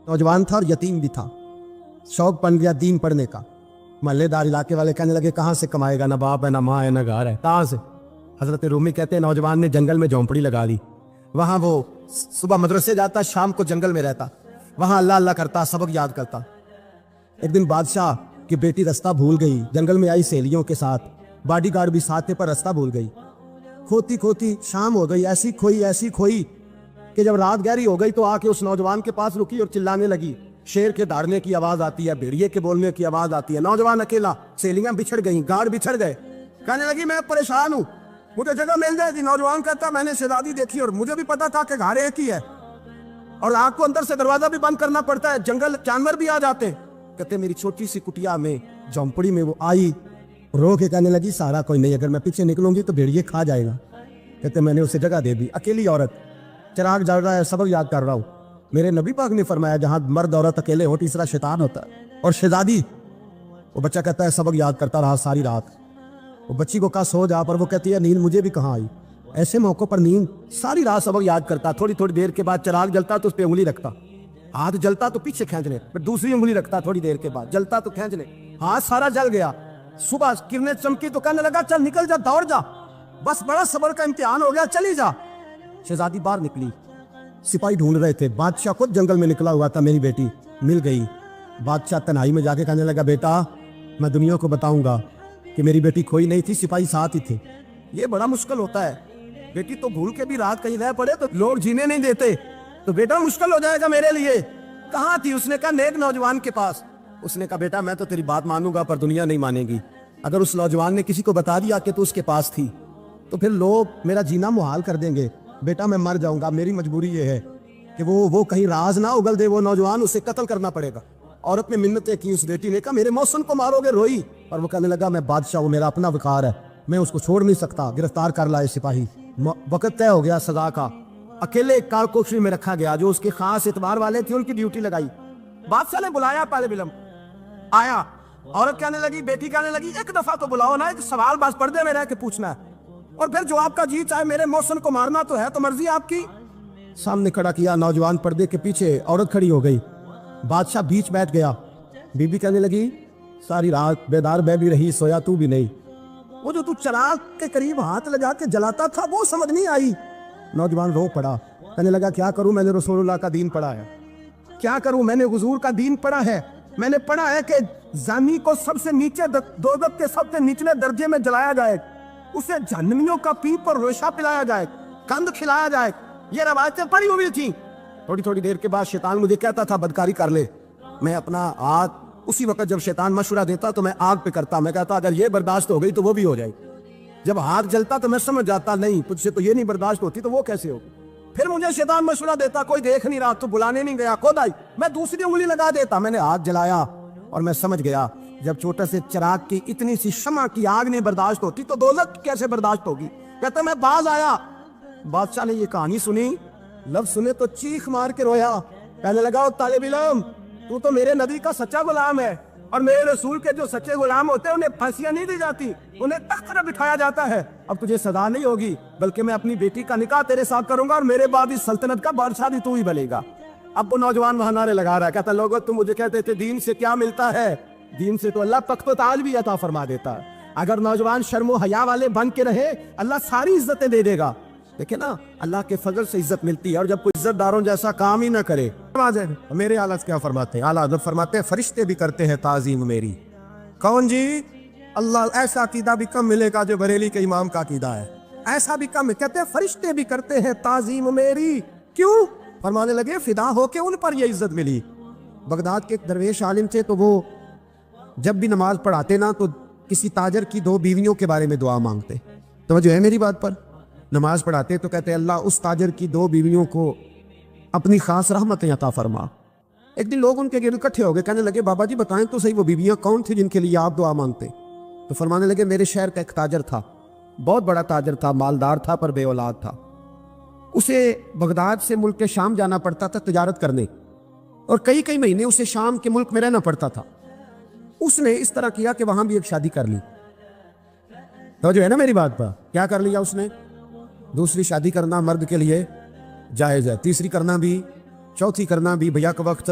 नौजवान था और यतीम भी था। शौक बन गया दीन पढ़ने का। महल्लेदार इलाके वाले कहने लगे कहाँ से कमाएगा, ना बाप है ना माँ है ना घर है, कहाँ से। हजरत रूमी कहते हैं नौजवान ने जंगल में झोंपड़ी लगा ली। वहाँ वो सुबह मदरसे जाता, शाम को जंगल में रहता, वहाँ अल्लाह अल्लाह करता, सबक याद करता। एक दिन बादशाह की बेटी रास्ता भूल गई, जंगल में आई सहेलियों के साथ, बॉडीगार्ड भी साथ थे पर रास्ता भूल गई। खोती खोती शाम हो गई, ऐसी खोई कि जब रात गहरी हो गई तो आके उस नौजवान के पास रुकी और चिल्लाने लगी। शेर के दौड़ने की आवाज आती है, भेड़िए के बोलने की आवाज आती है। नौजवान अकेला, सहेलियां बिछड़ गई, गार्ड बिछड़ गए। कहने लगी मैं परेशान हूँ, मुझे जगह मिल जाएगी। नौजवान कहता मैंने शहजादी देखी और मुझे भी पता था कि घर एक ही है और आग को अंदर से दरवाजा भी बंद करना पड़ता है, जंगल जानवर भी आ जाते। कहते मेरी छोटी सी कुटिया में झोंपड़ी में वो आई, रो के कहने लगी सारा कोई नहीं, अगर मैं पीछे निकलूंगी तो भेड़िए खा जाएगा। कहते मैंने उसे जगह दे दी। अकेली औरत, चिराग जल रहा है, सबक याद कर रहा हूँ। मेरे नबी पाक ने फरमाया जहां मर्द औरत अकेले हो तीसरा शैतान होता है। और शहजादी, वो बच्चा कहता है सबक याद करता रहा सारी रात। वो बच्ची को कहा सो जा, पर वो कहती है नींद मुझे भी कहाँ आई। ऐसे मौकों पर नींद, सारी रात सबक याद करता। थोड़ी थोड़ी देर के बाद चिराग जलता तो उस पर उंगली रखता, हाथ जलता तो पीछे खींच ले, फिर दूसरी उंगली रखता, थोड़ी देर के बाद जलता तो खींच ले, हाथ सारा जल गया। सुबह किरणें चमकी तो कहने लगा चल निकल जा, दौड़ जा, बस बड़ा सबर का इम्तिहान हो गया, चली जा। शहजादी बाहर निकली, सिपाही ढूंढ रहे थे। बादशाह खुद जंगल में निकला हुआ था, मेरी बेटी मिल गई। बादशाह तन्हाई में जाके कहने लगा बेटा मैं दुनिया को बताऊंगा कि मेरी बेटी खोई नहीं थी, सिपाही साथ ही थे। ये बड़ा मुश्किल होता है, बेटी तो भूल के भी रात कहीं रह पड़े तो लोग जीने नहीं देते, तो बेटा मुश्किल हो जाएगा मेरे लिए। कहाँ थी? उसने कहा नेक नौजवान के पास। उसने कहा बेटा मैं तो तेरी बात मानूंगा पर दुनिया नहीं मानेगी। अगर उस नौजवान ने किसी को बता दिया कि तू उसके पास थी तो फिर लोग मेरा जीना मुहाल कर देंगे। बेटा मैं मर जाऊंगा, मेरी मजबूरी ये है कि वो कहीं राज ना उगल दे वो नौजवान, उसे कत्ल करना पड़ेगा। औरत ने मिन्नतें की, उस बेटी ने कहा मेरे मौसम को मारोगे, रोई। पर वो कहने लगा मैं बादशाह हूँ, मेरा अपना वकार है, मैं उसको छोड़ नहीं सकता। गिरफ्तार कर लाए सिपाही। वक्त तय हो गया सजा का। अकेले एक कारकोशरी में रखा गया, जो उसके खास इतबार वाले थे उनकी ड्यूटी लगाई। बादशाह ने बुलाया, पहले बिलम आया। औरत कहने लगी, बेटी कहने लगी एक दफा तो बुलाओ ना, एक सवाल बस पर्दे में रह के पूछना है और फिर जो आपका जी चाहे, मेरे मौसम को मारना तो है तो मर्जी आपकी। सामने खड़ा किया नौजवान, पर्दे के पीछे औरत खड़ी हो गई। बादशाह बीच बैठ गया। बीबी कहने लगी सारी रात बेदार मैं भी रही, सोया तू भी नहीं। वो जो तू चिराग के करीब हाथ लगा के जलाता था वो समझ नहीं आई। नौजवान रो पड़ा, कहने लगा क्या करूं, मैंने रसूलुल्लाह का दीन पढ़ा है, क्या करूं, मैंने हुजूर का दीन पढ़ा है। मैंने पढ़ा है कि जानी को सबसे नीचे दोज़ख के सबसे निचले दर्जे में जलाया जाए, उसे जहन्नमियों का पीप पर रेशा पिलाया जाए, कंद खिलाया जाए। ये रवायतें पड़ी हुई थी। थोड़ी थोड़ी देर के बाद शैतान मुझे कहता था बदकारी कर ले। मैं अपना आग, उसी वक्त जब शैतान मशवरा देता तो मैं आग पे करता। मैं कहता अगर ये बर्दाश्त हो गई तो वो भी हो जाएगी। जब हाथ जलता तो मैं समझ जाता नहीं तुझसे तो ये नहीं बर्दाश्त होती, तो वो कैसे होगी। फिर मुझे शैतान मशवरा देता कोई देख नहीं रहा, तो बुलाने नहीं गया, खुद आई। मैं दूसरी उंगली लगा देता। मैंने आग जलाया और मैं समझ गया जब छोटे से चिराग की इतनी सी शमा की आग नहीं बर्दाश्त होती तो दोज़ख कैसे बर्दाश्त होगी। कहता मैं बाज आया। बादशाह ने ये कहानी सुनी, लफ्ज सुने तो चीख मार के रोया। कहने लगा तालिब इल्म तू तो मेरे नबी का सच्चा गुलाम है, और मेरे रसूल के जो सच्चे गुलाम होते हैं उन्हें फांसियां नहीं दी जाती, उन्हें तख्त पर बिठाया जाता है। अब तुझे सजा नहीं होगी, बल्कि मैं अपनी बेटी का निकाह तेरे साथ करूंगा और मेरे बाद इस सल्तनत का बादशाह भी तू ही बनेगा। अब वो नौजवान वहां नारे लगा रहा है, कहता लोगों तुम मुझे कहते थे दीन से क्या मिलता है, दीन से तो अल्लाह तख्त व ताज भी अता फरमा देता है। अगर नौजवान शर्मो हया वाले बन के रहे अल्लाह सारी इज्जतें दे देगा। देखिए ना, अल्लाह के फजल से इज्जत मिलती है, और जब कोई इज्जतदारों जैसा काम ही ना करे। मेरे आला क्या फरमाते हैं, आला फरमाते हैं फरिश्ते भी करते हैं ताजीम मेरी। कौन जी? अल्लाह। ऐसा अकीदा भी कम मिलेगा जो बरेली के इमाम का अकीदा है, ऐसा भी कम। कहते हैं फरिश्ते भी करते हैं ताजीम मेरी। क्यों? फरमाने लगे फिदा होके उन पर यह इज्जत मिली। बगदाद के एक दरवेश आलिम थे, तो वो जब भी नमाज पढ़ाते ना तो किसी ताजर की 2 बीवियों के बारे में दुआ मांगते। तो जो है मेरी बात पर, नमाज पढ़ाते तो कहते अल्लाह उस ताजर की 2 बीवियों को अपनी खास रहमतें अता फरमा। एक दिन लोग उनके गिर्द इकट्ठे हो गए, कहने लगे बाबा जी बताएं तो सही वो बीवियां कौन थी जिनके लिए आप दुआ मांगते। तो फरमाने लगे मेरे शहर का एक ताजर था, बहुत बड़ा ताजर था, मालदार था पर बे औलाद था। उसे बगदाद से मुल्क के शाम जाना पड़ता था तजारत करने, और कई कई महीने उसे शाम के मुल्क में रहना पड़ता था। उसने इस तरह किया कि वहां भी एक शादी कर ली। तो जो है ना मेरी बात पर, क्या कर लिया उसने? दूसरी शादी करना मर्द के लिए जायज है, तीसरी करना भी चौथी करना भी भैया का वक्त,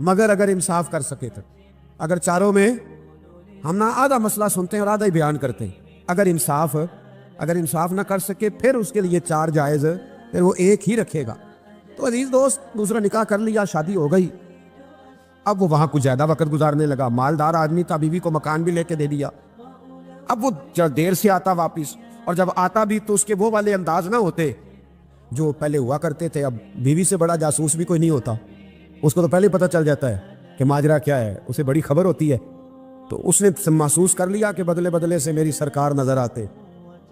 मगर अगर इंसाफ कर सके तो, अगर चारों में हम ना आधा मसला सुनते हैं और आधा ही बयान करते हैं, अगर इंसाफ ना कर सके फिर उसके लिए 4 जायज़, फिर वो एक ही रखेगा। तो अजीज दोस्त, दूसरा निकाह कर लिया, शादी हो गई, अब वो वहाँ कुछ ज़्यादा वक्त गुजारने लगा। मालदार आदमी था, बीवी को मकान भी लेके दे दिया। अब वो जब देर से आता वापिस, और जब आता भी तो उसके वो वाले अंदाज ना होते जो पहले हुआ करते थे। अब बीवी से बड़ा जासूस भी कोई नहीं होता, उसको तो पहले पता चल जाता है कि माजरा क्या है, उसे बड़ी खबर होती है। तो उसने महसूस कर लिया कि बदले बदले से मेरी सरकार नजर आते।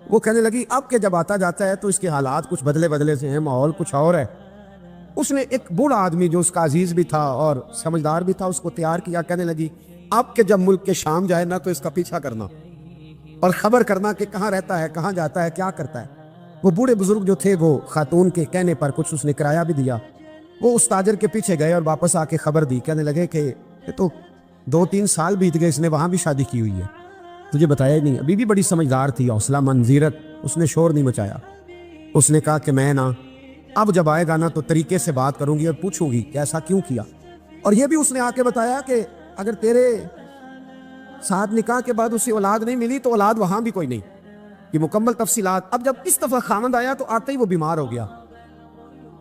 वो कहने लगी अब के जब आता जाता है तो इसके हालात कुछ बदले बदले से हैं, माहौल कुछ और है। उसने एक बूढ़ा आदमी जो उसका अजीज भी था और समझदार भी था, उसको तैयार किया। कहने लगी अब के जब मुल्क के शाम जाए ना तो इसका पीछा करना और खबर करना कि कहाँ रहता है, कहाँ जाता है, क्या करता है। वो बूढ़े बुजुर्ग जो थे, वो खातून के कहने पर कुछ उसने किराया भी दिया। वो उस ताजर के पीछे गए और वापस आके खबर दी। कहने लगे कि ये तो 2-3 साल बीत गए, इसने वहाँ भी शादी की हुई है, तुझे बताया ही नहीं। अभी भी बड़ी समझदार थी, हौसला मंजीरत, उसने शोर नहीं मचाया। उसने कहा कि मैं ना अब जब आएगा ना तो तरीके से बात करूंगी और पूछूंगी कि ऐसा क्यों किया। और ये भी उसने आके बताया कि अगर तेरे साथ निकाह के बाद उसे औलाद नहीं मिली तो औलाद वहां भी कोई नहीं, कि मुकम्मल तफसीलात। अब जब इस दफा खामद आया तो आते ही वो बीमार हो गया,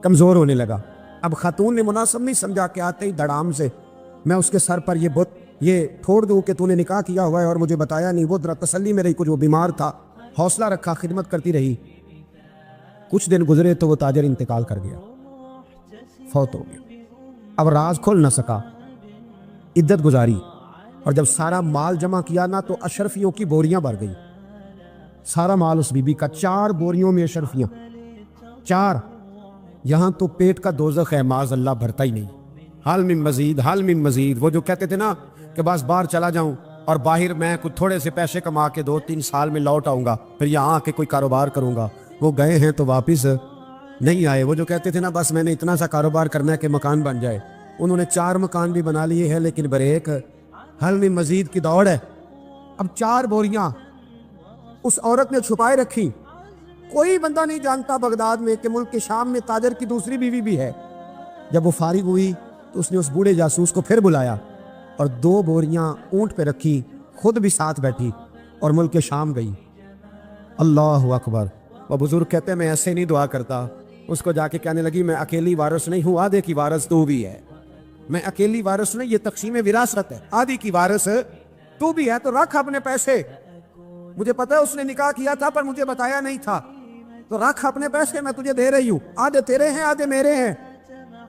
कमजोर होने लगा। अब खातून ने मुनासिब नहीं समझा कि आते ही धड़ाम से मैं उसके सर पर ये छोड़ दूं कि तूने निकाह किया हुआ है और मुझे बताया नहीं। वो जरा तसल्ली में रही, कुछ वो बीमार था, हौसला रखा, खिदमत करती रही। कुछ दिन गुजरे तो वो ताजर इंतकाल कर गया, फौत हो गया। अब राज खोल ना सका, इद्दत गुजारी, और जब सारा माल जमा किया ना तो अशरफियों की बोरियां भर गई। सारा माल उस बीबी का, 4 बोरियों में अशरफियां, 4। यहां तो पेट का दोज़ख है, माज़ अल्लाह भरता ही नहीं। हाल में मजीद, वो जो कहते थे ना कि बस बाहर चला जाऊं और बाहर मैं कुछ थोड़े से पैसे कमा के 2-3 साल में लौट आऊंगा, फिर यहाँ आके कोई कारोबार करूंगा। वो गए हैं तो वापस नहीं आए। वो जो कहते थे ना बस मैंने इतना सा कारोबार करना है कि मकान बन जाए, उन्होंने 4 मकान भी बना लिए हैं, लेकिन बरेक हल में मजीद की दौड़ है। अब 4 बोरियां उस औरत ने छुपाए रखी। कोई बंदा नहीं जानता बगदाद में कि मुल्क के शाम में ताजर की दूसरी बीवी भी है। जब वो फारिग हुई तो उसने उस बूढ़े जासूस को फिर बुलाया और 2 बोरियां ऊंट पे रखी, खुद भी साथ बैठी और मुल्क के शाम गई। अल्लाह अकबर। वो बुजुर्ग कहते हैं मैं ऐसे नहीं दुआ करता। उसको जाके कहने लगी मैं अकेली वारिस नहीं हूँ, आधे की वारिस तू भी है। मैं अकेली वारिस नहीं, ये तकसीम विरासत है, आधी की वारिस तू भी है, तो रख अपने पैसे। मुझे पता है उसने निकाह किया था पर मुझे बताया नहीं था, तो रख अपने पैसे, मैं तुझे दे रही हूँ, आधे तेरे हैं आधे मेरे हैं।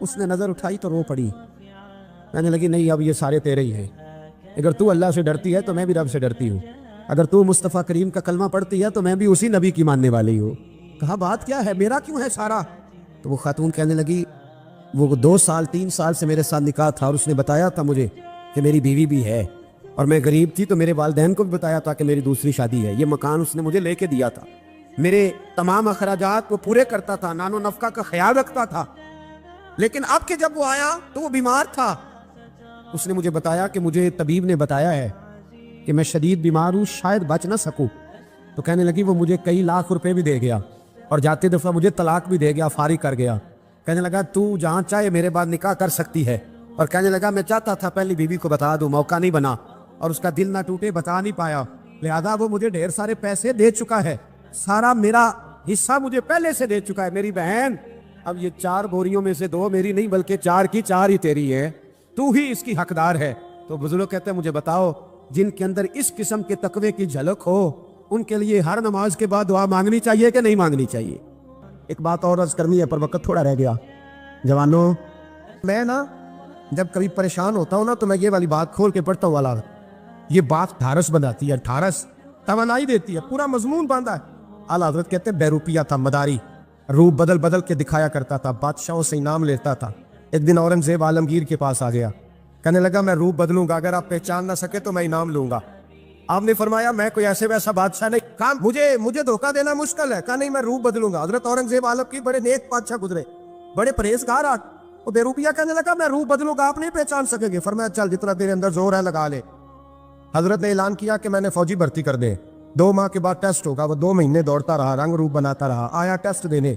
उसने नजर उठाई तो रो पड़ी। कहने लगी नहीं अब ये सारे तेरे ही हैं। अगर तू अल्लाह से डरती है तो मैं भी रब से डरती हूँ। अगर तू मुस्तफ़ा करीम का कलमा पढ़ती है तो मैं भी उसी नबी की मानने वाली हूँ। कहा बात क्या है, मेरा क्यों है सारा? तो वो खातून कहने लगी वो 2-3 साल से मेरे साथ निकाह था और उसने बताया था मुझे कि मेरी बीवी भी है, और मैं गरीब थी तो मेरे वालिदैन को भी बताया था कि मेरी दूसरी शादी है। ये मकान उसने मुझे लेके दिया था, मेरे तमाम अखराजात वो पूरे करता था, नानो नफका का ख्याल रखता था। लेकिन अब के जब वो आया तो वो बीमार था। उसने मुझे बताया कि मुझे तबीब ने बताया है कि मैं शदीद बीमार हूँ, शायद बच ना सकूँ। तो कहने लगी वो मुझे कई लाख रुपए भी दे गया और जाते दफ़ा मुझे तलाक भी दे गया, फारिग कर गया। कहने लगा तू जहाँ चाहे मेरे बाद निकाह कर सकती है। और कहने लगा मैं चाहता था पहली बीवी को बता दूं, मौका नहीं बना और उसका दिल ना टूटे, बता नहीं पाया, लिहाजा वो मुझे ढेर सारे पैसे दे चुका है, सारा मेरा हिस्सा मुझे पहले से दे चुका है। मेरी बहन अब ये 4 बोरियों में से 2 मेरी नहीं बल्कि 4 की 4 ही तेरी है, तू ही इसकी हकदार है। तो बुजुर्ग कहते हैं मुझे बताओ जिनके अंदर इस किस्म के तकवे की झलक हो उनके लिए हर नमाज के बाद दुआ मांगनी चाहिए कि नहीं मांगनी चाहिए? एक बात और अर्ज करनी है पर वक्त थोड़ा रह गया। जवानों, मैं ना जब कभी परेशान होता हूँ ना तो मैं ये वाली बात खोल के पढ़ता हूँ वाला, ये बात ढारस बनाती है, ढारस तवानाई देती है, पूरा मजमून बांधा है। आला हज़रत कहते हैं बैरूपिया था, मदारी, रूप बदल बदल के दिखाया करता था, बादशाहों से इनाम लेता था। एक दिन औरंगजेब आलमगीर के पास आ गया, कहने लगा मैं रूप बदलूंगा, अगर आप पहचान ना सके तो मैं इनाम लूंगा। आपने फरमाया मैं कोई ऐसे वैसा बादशाह नहीं, काम मुझे धोखा देना मुश्किल है। कहा नहीं मैं रूप बदलूंगा। हजरत औरंगजेब आलमगीर बड़े नेक बादशाह गुजरे, बड़े परहेजगार। वो बेरूपिया कहने लगा मैं रूप बदलूंगा, आप नहीं पहचान सकेंगे। फरमाया चल जितना तेरे अंदर जोर है लगा ले। हजरत ने ऐलान किया कि मैंने फौजी भर्ती कर दे, 2 माह के बाद टेस्ट होगा। वो 2 महीने दौड़ता रहा, रंग रूप बनाता रहा, आया टेस्ट देने,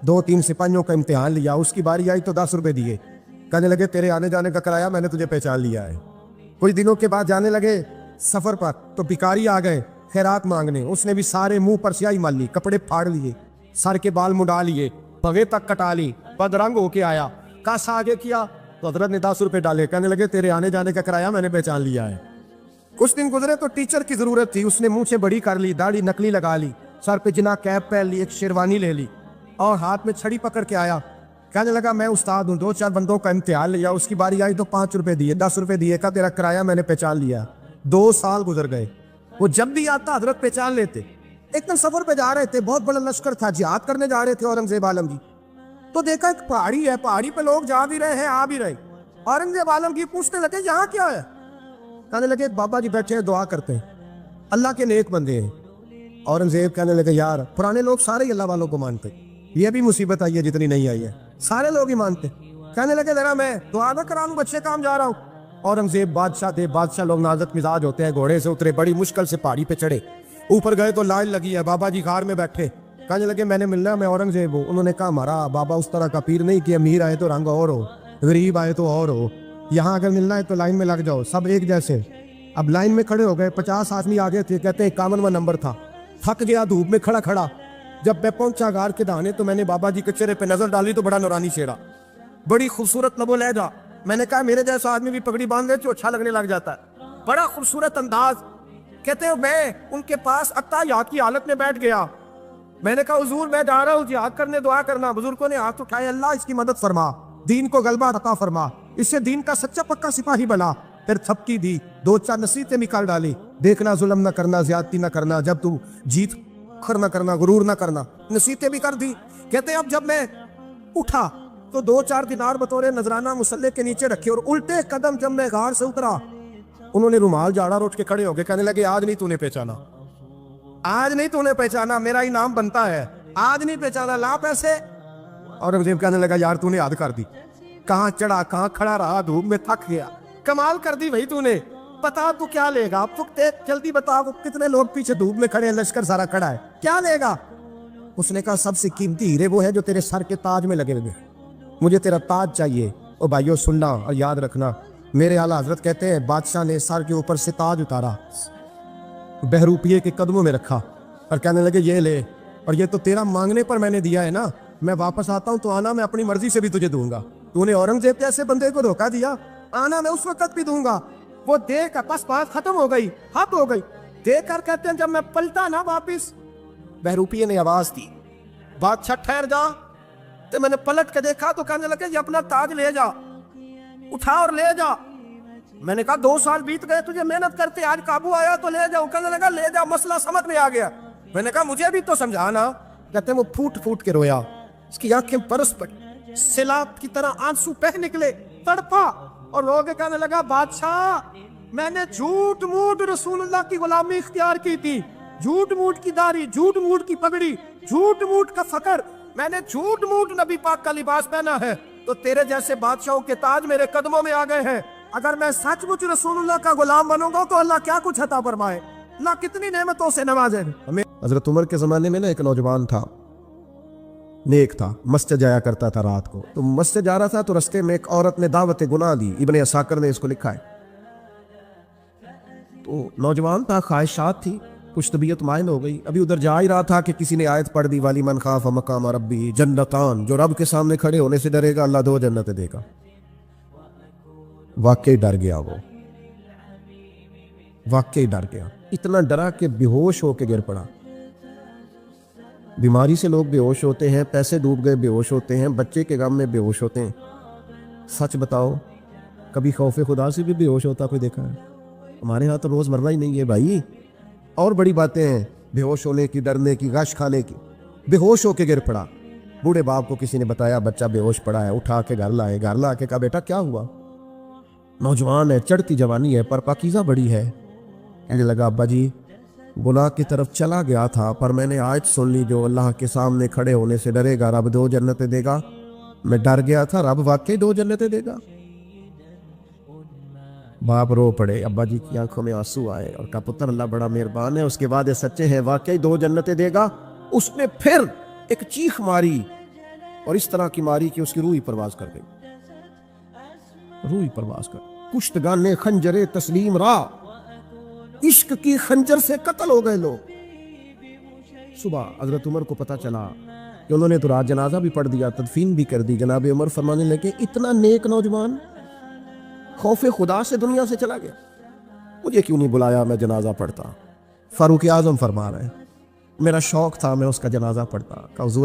2-3 सिपाहियों का इम्तिहान लिया, उसकी बारी आई तो 10 रुपए दिए, कहने लगे तेरे आने जाने का किराया मैंने तुझे पहचान लिया है। कुछ दिनों के बाद जाने लगे सफर पर, तो भिखारी आ गए खैरात मांगने, उसने भी सारे मुंह पर स्याही मार ली, कपड़े फाड़ लिए, सर के बाल मुड़ा लिए, भवे तक कटा ली, बदरंग होके आया, कासा आगे किया तो हजरत ने 10 रुपए डाले, कहने लगे तेरे आने जाने का किराया मैंने पहचान लिया है। कुछ दिन गुजरे तो टीचर की जरूरत थी, उसने मुंह से बड़ी कर ली, दाढ़ी नकली लगा ली, सर पे जिना कैप पहन ली, एक शेरवानी ले ली और हाथ में छड़ी पकड़ के आया, कहने लगा मैं उस्ताद हूँ, 2-4 बंदों का इम्तिहान लिया, उसकी बारी आई तो 5 रुपए दिए, 10 रुपए दिए, का तेरा किराया मैंने पहचान लिया। 2 साल गुजर गए, वो जब भी आता हजरत पहचान लेते। एक दिन सफर पे जा रहे थे, बहुत बड़ा लश्कर था, जिहाद करने जा रहे थे औरंगजेब आलमगीर, तो देखा एक पहाड़ी है, पहाड़ी पे लोग जा भी रहे हैं आ भी रहे। औरंगजेब आलमगीर पूछने लगे यहाँ क्या है, कहने लगे बाबा जी बैठे हैं दुआ करते हैं, अल्लाह के नेक बंदे हैं। औरंगजेब कहने लगे यार पुराने लोग सारे ही अल्लाह वालों को मानते, ये भी मुसीबत आई है जितनी नहीं आई है, सारे लोग ही मानते। कहने लगे जरा मैं दुआ ना करा लूं, बच्चे काम जा रहा हूँ। औरंगजेब बादशाह थे, बादशाह लोग नाजुक मिजाज होते हैं, घोड़े से उतरे, बड़ी मुश्किल से पहाड़ी पे चढ़े, ऊपर गए तो लाइन लगी है, बाबा जी कार में बैठे, कहने लगे मैंने मिलना है, मैं औरंगजेब हूँ। उन्होंने कहा हमारा बाबा उस तरह का पीर नहीं कि अमीर आए तो रंग और हो, गरीब आए तो और हो, यहाँ अगर मिलना है तो लाइन में लग जाओ, सब एक जैसे। अब लाइन में खड़े हो गए, 50 आदमी आगे थे, कहते हैं 51वां नंबर था, थक गया धूप में खड़ा खड़ा। जब मैं पहुंचा गार के दाने तो मैंने बाबा जी के चेहरे पे नजर डाली तो बड़ा नूरानी चेहरा, बड़ी खूबसूरत लबो लहजा। मैंने कहा मेरे जैसा आदमी भी पगड़ी बांध ले तो अच्छा लगने लग जाता है, बड़ा खूबसूरत अंदाज। कहते हो मैं उनके पास अत्ता याद की हालत में बैठ गया, मैंने कहा हुजूर मैं जा रहा हूँ जिहाद करने, दुआ करना। बुजुर्गों ने हाथ उठाए, अल्लाह इसकी मदद फरमा, दीन को गलबा अता फरमा, इससे दीन का सच्चा पक्का सिपाही बना। फिर थपकी दी, 2-4 नसीहतें निकाल डाली, देखना जुल्म न करना, ज्यादती न करना, जब तू जीत खर न करना, गुरूर न करना, नसीहतें भी कर दी। कहते अब जब मैं उठा तो 2-4 दिनार बतौर नजराना मुसल्ले के नीचे रखे, और उल्टे कदम जब मैं गार से उतरा उन्होंने रुमाल झाड़ा, उठ के खड़े हो गए, कहने लगे आज नहीं तूने पहचाना, आज नहीं तूने पहचाना, मेरा इनाम बनता है, आज नहीं पहचाना, ला पैसे। औरंगजेब कहने लगा यार तूने याद कर दी, कहाँ चढ़ा कहाँ खड़ा रहा, धूप में थक गया, कमाल कर दी भाई तूने, बता तू क्या लेगा, अब तू जल्दी बता, कितने लोग पीछे धूप में खड़े हैं, लश्कर सारा खड़ा है, क्या लेगा। उसने कहा सबसे कीमती हीरे वो है जो तेरे सर के ताज में लगे हुए, मुझे तेरा ताज चाहिए। ओ भाइयों सुनना और याद रखना, मेरे आला हजरत कहते हैं बादशाह ने सर के ऊपर से ताज उतारा, बहरूपिये के कदमों में रखा और कहने लगे ये ले, और ये तो तेरा मांगने पर मैंने दिया है ना, मैं वापस आता हूँ तो आना मैं अपनी मर्जी से भी तुझे दूंगा, तूने औरंगजेब जैसे बंदे को धोखा दिया, आना मैं उस वक्त भी दूंगा। वो देख बस बात खत्म हो गई, हद हो गई। देख कर कहते हैं जब मैं पलटा ना वापिस, बहरूपिये ने आवाज दी बादशाह ठहर जा, तो मैंने पलट के देखा तो कहने लगे ये अपना ताज ले जा, उठा और ले जा। मैंने कहा 2 साल बीत गए तुझे मेहनत करते, आज काबू आया तो ले जाओ। कहने लगा ले जा, मसला समझ में आ गया। मैंने कहा मुझे भी तो समझाना। कहते हैं वो फूट फूट के रोया, उसकी आंखें बरस पड़ी, सैलाब की तरह आंसू बह निकले, तड़पा और रो के कहने लगा बादशाह मैंने झूठ मूठ रसूलुल्लाह की गुलामी इख्तियार की थी, झूठ मूठ की दाढ़ी, झूठ मूठ की पगड़ी, झूठ मूठ का फकर, मैंने झूठ मूठ नबी पाक का लिबास पहना है, तो तेरे जैसे बादशाहों के ताज मेरे कदमों में आ गए हैं। अगर मैं सचमुच रसूलुल्लाह का गुलाम बनूंगा तो अल्लाह क्या कुछ अता फरमाए, अल्लाह कितनी नेमतों से नवाजे। हमें हजरत उमर के जमाने में ना एक नौजवान था, नेक था, मस्जिद जाया करता था रात को, तो मस्जिद जा रहा था तो रास्ते में एक औरत ने दावत गुनाह दी, इब्ने असाकर ने इसको लिखा है। तो नौजवान था, ख्वाहिशात थी, कुछ तबीयत मायन हो गई, अभी उधर जा ही रहा था कि किसी ने आयत पढ़ दी वाली मन खाफ मकाम रब्बी जन्नतान, जो रब के सामने खड़े होने से डरेगा अल्लाह 2 जन्नतें देगा। वाकई डर गया, वो वाकई डर गया, इतना डरा कि बेहोश होके गिर पड़ा। बीमारी से लोग बेहोश होते हैं, पैसे डूब गए बेहोश होते हैं, बच्चे के गम में बेहोश होते हैं। सच बताओ कभी खौफ खुदा से भी बेहोश होता कोई देखा है? हमारे यहाँ तो रोजमर्रा ही नहीं है भाई। और बड़ी बातें हैं बेहोश होने की, डरने की, गश खाने की। बेहोश होके गिर पड़ा, बूढ़े बाप को किसी ने बताया बच्चा बेहोश पड़ा है, उठा के घर लाए, घर ला के कहा बेटा क्या हुआ? नौजवान है, चढ़ती जवानी है, पर पाकीज़ा बड़ी है। कहने लगा अब्बा जी गुनाह की तरफ चला गया था, पर मैंने आयत सुन ली जो अल्लाह के सामने खड़े होने से डरेगा रब 2 जन्नतें देगा। मैं डर गया था, रब वाकई 2 जन्नतें देगा। बाप रो पड़े, अब्बा जी की आंखों में आंसू आए और कहा पुत्र अल्लाह बड़ा मेहरबान है, उसके बाद ये सच्चे हैं, वाकई 2 जन्नतें देगा। उसने फिर एक चीख मारी, اور اس طرح کی ماری کہ اس کی روح ہی پرواز کر گئی، روح ہی پرواز کر، کشتگان نے خنجر تسلیم را، عشق کی خنجر سے قتل ہو گئے لوگ۔ صبح حضرت عمر کو پتہ چلا کہ انہوں نے تو رات جنازہ بھی پڑھ دیا، تدفین بھی کر دی۔ جناب عمر فرمانے لگے اتنا نیک نوجوان خوف خدا سے دنیا سے چلا گیا، مجھے کیوں نہیں بلایا، میں جنازہ پڑھتا۔ فاروق اعظم فرما رہے ہیں میرا شوق تھا میں اس کا جنازہ پڑھتا۔ کہ حضور